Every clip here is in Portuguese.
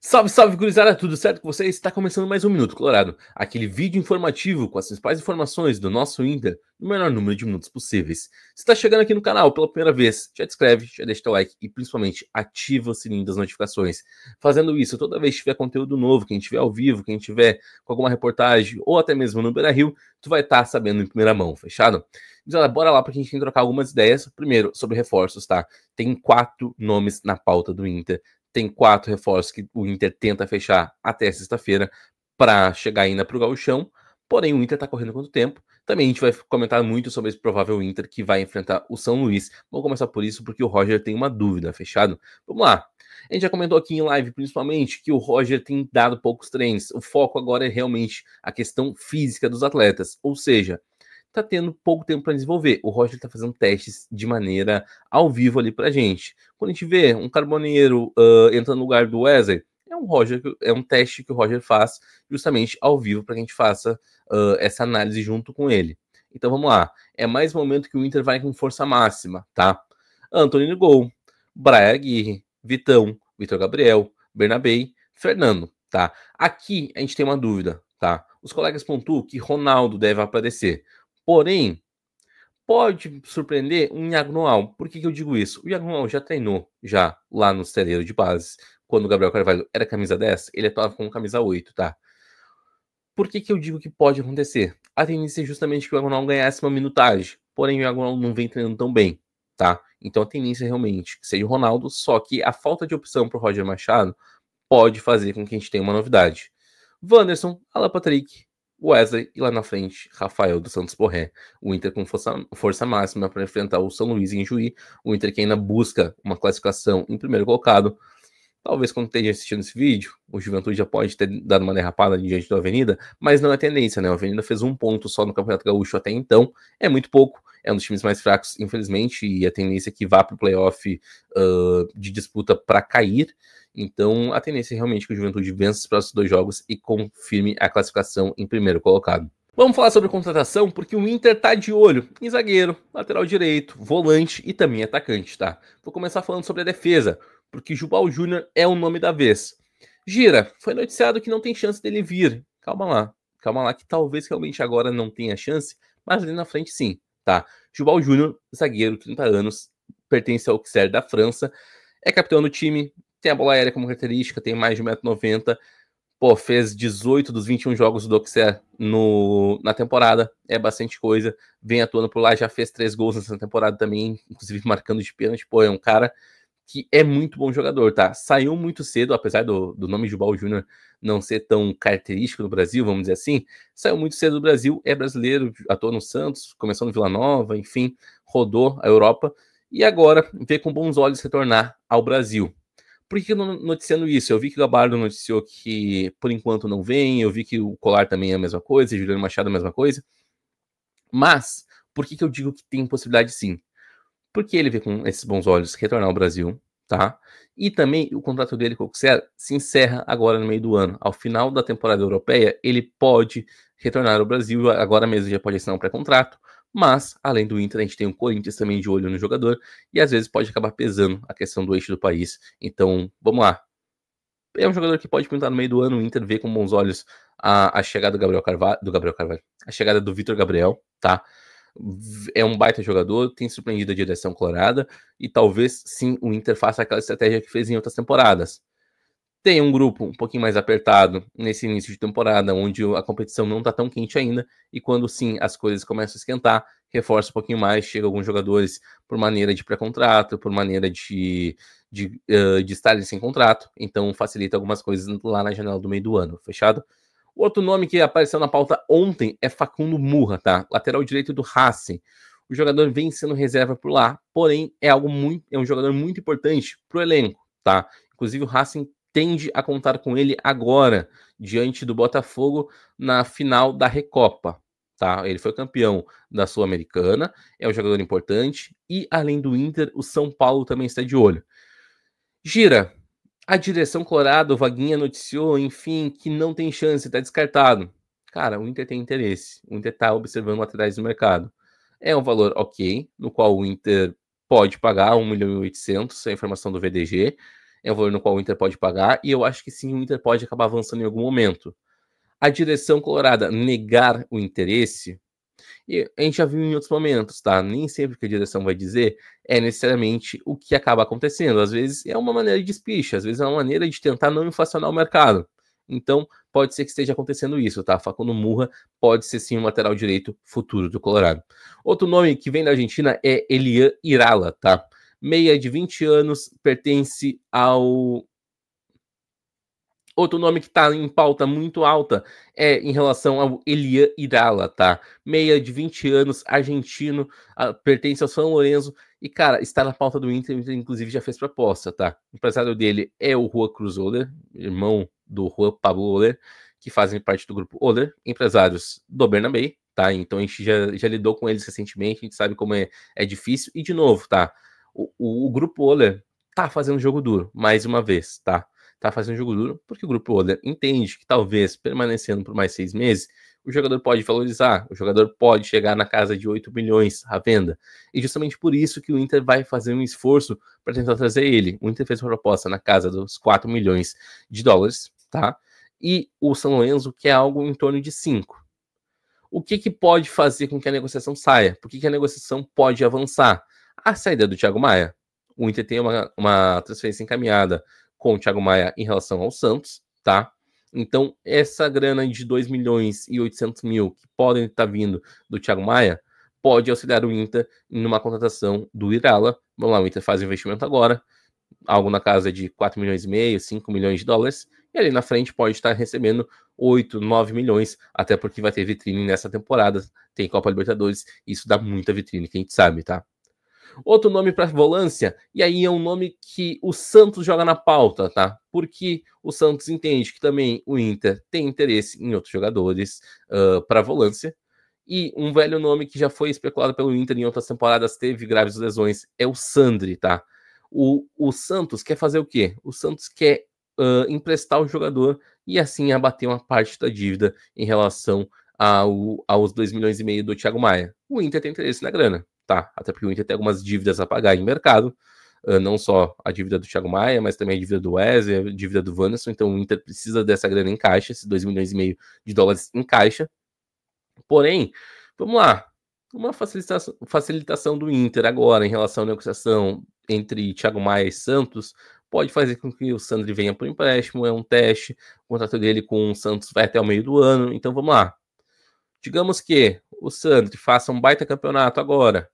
Salve, salve, gurizada, tudo certo com vocês? Está começando mais um Minuto Colorado, aquele vídeo informativo com as principais informações do nosso Inter no menor número de minutos possíveis. Se está chegando aqui no canal pela primeira vez, já te inscreve, já deixa teu like e principalmente ativa o sininho das notificações. Fazendo isso, toda vez que tiver conteúdo novo, quem tiver ao vivo, quem tiver com alguma reportagem ou até mesmo no Beira-Rio, tu vai estar sabendo em primeira mão, fechado? Então, bora lá para a gente trocar algumas ideias. Primeiro, sobre reforços, tá? Tem 4 nomes na pauta do Inter. Tem 4 reforços que o Inter tenta fechar até sexta-feira para chegar ainda para o gauchão. Porém, o Inter está correndo quanto tempo? Também a gente vai comentar muito sobre esse provável Inter que vai enfrentar o São Luís. Vamos começar por isso, porque o Roger tem uma dúvida, fechado? Vamos lá. A gente já comentou aqui em live, principalmente, que o Roger tem dado poucos treinos. O foco agora é realmente a questão física dos atletas. Ou seja, tá tendo pouco tempo para desenvolver. O Roger tá fazendo testes de maneira ao vivo ali pra gente. Quando a gente vê um Carboneiro entrando no lugar do Wesley, é um teste que o Roger faz justamente ao vivo para que a gente faça essa análise junto com ele. Então vamos lá. É mais momento que o Inter vai com força máxima, tá? Antony no gol, Brian Aguirre, Vitão, Vitor Gabriel, Bernabé, Fernando, tá? Aqui a gente tem uma dúvida, tá? Os colegas pontuam que Ronaldo deve aparecer. Porém, pode surpreender um Iago Noal. Por que eu digo isso? O Iago Noal já treinou já lá no celeiro de base. Quando o Gabriel Carvalho era camisa 10, ele atuava com camisa 8, tá? Por que eu digo que pode acontecer? A tendência é justamente que o Iago Noal ganhasse uma minutagem. Porém, o Iago Noal não vem treinando tão bem, tá? Então a tendência é realmente que seja o Ronaldo, só que a falta de opção para o Roger Machado pode fazer com que a gente tenha uma novidade. Wanderson, Alan Patrick, Wesley e lá na frente, Rafael dos Santos Borré. O Inter com força máxima para enfrentar o São Luís em Juí. O Inter que ainda busca uma classificação em primeiro colocado. Talvez quando esteja assistindo esse vídeo, o Juventude já pode ter dado uma derrapada diante do Avenida, mas não é tendência, né? O Avenida fez 1 ponto só no Campeonato Gaúcho até então, é muito pouco, é um dos times mais fracos, infelizmente, e a tendência é que vá para o playoff de disputa para cair. Então, a tendência é realmente que o Juventude vença os próximos 2 jogos e confirme a classificação em primeiro colocado. Vamos falar sobre contratação, porque o Inter tá de olho em zagueiro, lateral direito, volante e também atacante, tá? Vou começar falando sobre a defesa, porque Jubal Júnior é o nome da vez. Gira, foi noticiado que não tem chance dele vir. Calma lá, que talvez realmente agora não tenha chance, mas ali na frente sim, tá? Jubal Júnior, zagueiro, 30 anos, pertence ao Auxerre da França, é capitão do time, tem a bola aérea como característica, tem mais de 1,90 m. Pô, fez 18 dos 21 jogos do Auxerre na temporada. É bastante coisa. Vem atuando por lá, já fez 3 gols nessa temporada também, inclusive marcando de pênalti. Pô, é um cara que é muito bom jogador, tá? Saiu muito cedo, apesar do nome Jubal Júnior não ser tão característico no Brasil, vamos dizer assim. Saiu muito cedo do Brasil, é brasileiro, atuou no Santos, começou no Vila Nova, enfim, rodou a Europa. E agora vê com bons olhos retornar ao Brasil. Por que eu não noticiando isso? Eu vi que o Gabardo noticiou que por enquanto não vem, eu vi que o Colar também é a mesma coisa, Juliano Machado é a mesma coisa. Mas, por que eu digo que tem possibilidade sim? Porque ele vê com esses bons olhos retornar ao Brasil, tá? E também o contrato dele com o Auxerre se encerra agora no meio do ano. Ao final da temporada europeia, ele pode retornar ao Brasil, agora mesmo já pode assinar um pré-contrato, mas, além do Inter, a gente tem o Corinthians também de olho no jogador, e às vezes pode acabar pesando a questão do eixo do país. Então, vamos lá. É um jogador que pode pintar no meio do ano, o Inter vê com bons olhos a chegada do Gabriel Carvalho, a chegada do Vitor Gabriel, tá? É um baita jogador, tem surpreendido a direção colorada, e talvez sim o Inter faça aquela estratégia que fez em outras temporadas. Tem um grupo um pouquinho mais apertado nesse início de temporada, onde a competição não está tão quente ainda, e quando sim as coisas começam a esquentar, reforça um pouquinho mais, chega alguns jogadores por maneira de pré-contrato, por maneira de estarem sem contrato, então facilita algumas coisas lá na janela do meio do ano, fechado? O outro nome que apareceu na pauta ontem é Facundo Murra, tá? Lateral direito do Racing. O jogador vem sendo reserva por lá, porém é um jogador muito importante para o elenco, tá? Inclusive o Racing tende a contar com ele agora, diante do Botafogo, na final da Recopa. Tá? Ele foi campeão da Sul-Americana, é um jogador importante, e além do Inter, o São Paulo também está de olho. Gira, a direção colorada, o Vaguinha noticiou, enfim, que não tem chance, está descartado. Cara, o Inter tem interesse, o Inter está observando laterais no mercado. É um valor ok, no qual o Inter pode pagar 1.800.000, é a informação do VDG, é um valor no qual o Inter pode pagar, e eu acho que sim, o Inter pode acabar avançando em algum momento. A direção colorada negar o interesse, e a gente já viu em outros momentos, tá? Nem sempre que a direção vai dizer é necessariamente o que acaba acontecendo. Às vezes é uma maneira de despiche, às vezes é uma maneira de tentar não inflacionar o mercado. Então, pode ser que esteja acontecendo isso, tá? Facundo Murra pode ser sim um lateral direito futuro do Colorado. Outro nome que vem da Argentina é Elian Irala, tá? Meia de 20 anos, pertence ao... Outro nome que tá em pauta muito alta é em relação ao Elian Irala, tá? Meia de 20 anos, argentino, pertence ao São Lourenço e, cara, está na pauta do Inter, inclusive já fez proposta, tá? O empresário dele é o Juan Cruz Oller, irmão do Juan Pablo Oller, que fazem parte do grupo Oller, empresários do Bernabéu, tá? Então a gente já lidou com eles recentemente, a gente sabe como é difícil. E de novo, tá? O grupo Oller tá fazendo jogo duro, mais uma vez, tá? Tá fazendo jogo duro, porque o grupo Oller entende que talvez permanecendo por mais 6 meses, o jogador pode valorizar, o jogador pode chegar na casa de 8 milhões à venda. E justamente por isso que o Inter vai fazer um esforço para tentar trazer ele. O Inter fez uma proposta na casa dos 4 milhões de dólares, tá? E o São Lourenço quer algo em torno de 5. O que pode fazer com que a negociação saia? Por que a negociação pode avançar? A saída do Thiago Maia. O Inter tem uma transferência encaminhada com o Thiago Maia em relação ao Santos, tá? Então, essa grana de 2 milhões e 800 mil que podem estar vindo do Thiago Maia pode auxiliar o Inter numa contratação do Irala. Vamos lá, o Inter faz o investimento agora, algo na casa de 4 milhões e meio, 5 milhões de dólares, e ali na frente pode estar recebendo 8, 9 milhões, até porque vai ter vitrine nessa temporada, tem Copa Libertadores, isso dá muita vitrine, que a gente sabe, tá? Outro nome para volância, e aí é um nome que o Santos joga na pauta, tá? Porque o Santos entende que também o Inter tem interesse em outros jogadores para volância. E um velho nome que já foi especulado pelo Inter em outras temporadas, teve graves lesões, é o Sandri, tá? O Santos quer fazer o quê? O Santos quer emprestar o jogador e assim abater uma parte da dívida em relação aos 2 milhões e meio do Thiago Maia. O Inter tem interesse na grana, tá? Até porque o Inter tem algumas dívidas a pagar em mercado, não só a dívida do Thiago Maia, mas também a dívida do Wesley, a dívida do Wanderson. Então o Inter precisa dessa grana em caixa, esses 2 milhões e meio de dólares em caixa. Porém, vamos lá, uma facilitação do Inter agora em relação à negociação entre Thiago Maia e Santos pode fazer com que o Sandri venha por empréstimo, é um teste, o contrato dele com o Santos vai até o meio do ano, então vamos lá. Digamos que o Sandri faça um baita campeonato agora.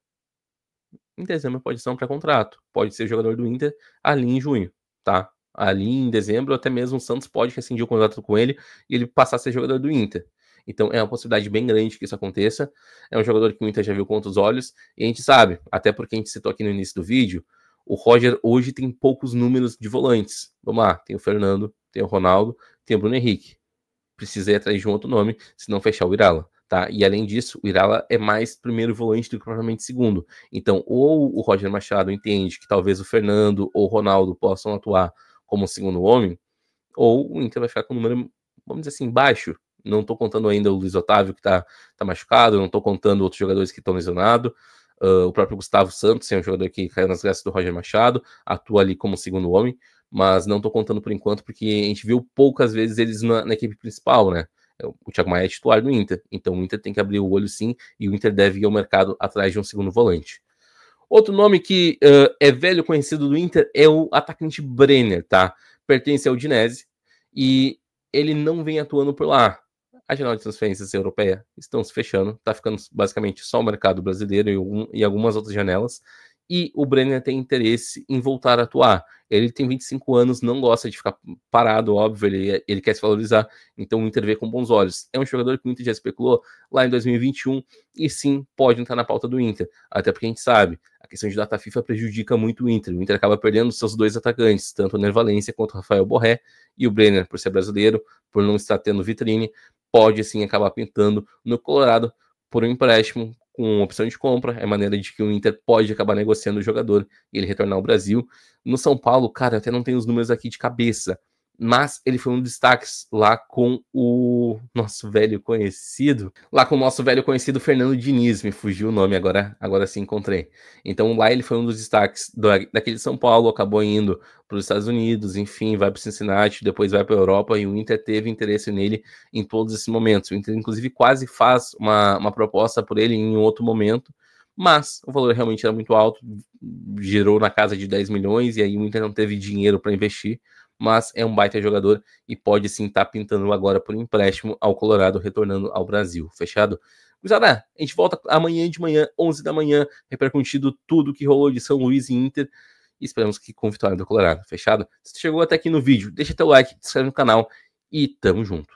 Em dezembro pode ser um pré-contrato, pode ser jogador do Inter ali em junho, tá? Ali em dezembro, até mesmo o Santos pode rescindir o contrato com ele e ele passar a ser jogador do Inter. Então é uma possibilidade bem grande que isso aconteça. É um jogador que o Inter já viu com outros olhos. E a gente sabe, até porque a gente citou aqui no início do vídeo, o Roger hoje tem poucos números de volantes. Vamos lá, tem o Fernando, tem o Ronaldo, tem o Bruno Henrique. Precisa ir atrás de um outro nome, se não fechar o Irala, tá? E além disso, o Irala é mais primeiro volante do que provavelmente segundo. Então, ou o Roger Machado entende que talvez o Fernando ou o Ronaldo possam atuar como segundo homem, ou o Inter vai ficar com um número, vamos dizer assim, baixo. Não tô contando ainda o Luiz Otávio, que tá machucado, não tô contando outros jogadores que estão lesionados. O próprio Gustavo Santos é um jogador que caiu nas graças do Roger Machado, atua ali como segundo homem, mas não tô contando por enquanto, porque a gente viu poucas vezes eles na equipe principal, né? O Thiago Maia é titular do Inter, então o Inter tem que abrir o olho sim, e o Inter deve ir ao mercado atrás de um segundo volante. Outro nome que é velho conhecido do Inter é o atacante Brenner, tá? Pertence ao Udinese e ele não vem atuando por lá. A janela de transferências europeia estão se fechando, tá ficando basicamente só o mercado brasileiro e algumas outras janelas. E o Brenner tem interesse em voltar a atuar. Ele tem 25 anos, não gosta de ficar parado, óbvio, ele quer se valorizar, então o Inter vê com bons olhos. É um jogador que o Inter já especulou lá em 2021 e sim, pode entrar na pauta do Inter, até porque a gente sabe, a questão de data FIFA prejudica muito o Inter. O Inter acaba perdendo seus dois atacantes, tanto o Ner Valencia quanto o Rafael Borré, e o Brenner, por ser brasileiro, por não estar tendo vitrine, pode sim acabar pintando no Colorado por um empréstimo com opção de compra. É maneira de que o Inter pode acabar negociando o jogador e ele retornar ao Brasil. No São Paulo, cara, eu até não tenho os números aqui de cabeça, mas ele foi um dos destaques lá com o nosso velho conhecido, Fernando Diniz, me fugiu o nome agora sim encontrei. Então lá ele foi um dos destaques daquele São Paulo, acabou indo para os Estados Unidos, enfim, vai para o Cincinnati, depois vai para a Europa, e o Inter teve interesse nele em todos esses momentos. O Inter, inclusive, quase faz uma proposta por ele em outro momento, mas o valor realmente era muito alto, girou na casa de 10 milhões, e aí o Inter não teve dinheiro para investir, mas é um baita jogador e pode sim estar pintando agora por empréstimo ao Colorado, retornando ao Brasil. Fechado? Gurizada, a gente volta amanhã de manhã, 11 da manhã, repercutindo tudo que rolou de São Luís e Inter, e esperamos que com vitória do Colorado. Fechado? Se você chegou até aqui no vídeo, deixa teu like, se inscreve no canal e tamo junto.